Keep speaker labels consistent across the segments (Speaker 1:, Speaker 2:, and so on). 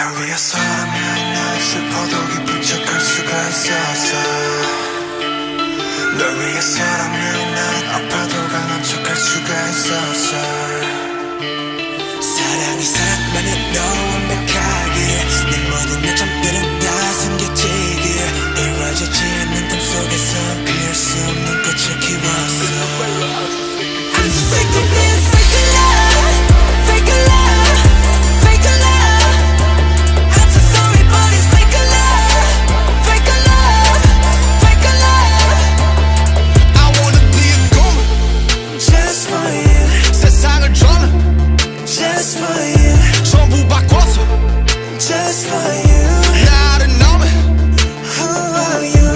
Speaker 1: 날 위해서라면 난 슬퍼도 기쁜 척할 수가 있었어. 널 위해서라면 난 아파도 강한 척할 수가 있었어. 사랑이 사랑만으로 완벽하게 내 모든 요점들은 다 숨겨지길 이루어지지 않는 꿈 속에서 피울 수 없는 꽃을 키웠어. I'm so sick of this fake love, fake love, fake love. I'm so sorry but it's fake love, fake love, fake love. I wanna be a goon just for you. 세상을 저는 just for you. 전부 바꿔서 just for you. 나를 너는 who are you?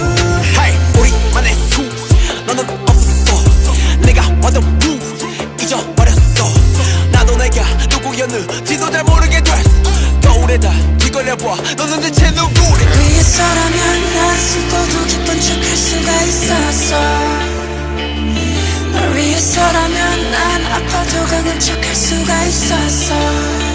Speaker 1: Hey, 우리만의 수 너는 없어. 내가 완전 blue 잊어버렸어. 나도 내가 누구였는지도 잘 모르게 됐어. 거울에다 뒤걸려봐 너는 대체 누구래. 위해서라면 난 슬퍼도 기쁜 척할 수가 있었어. 널 위해서라면 난 아파도 강한 척할 수가 있었어.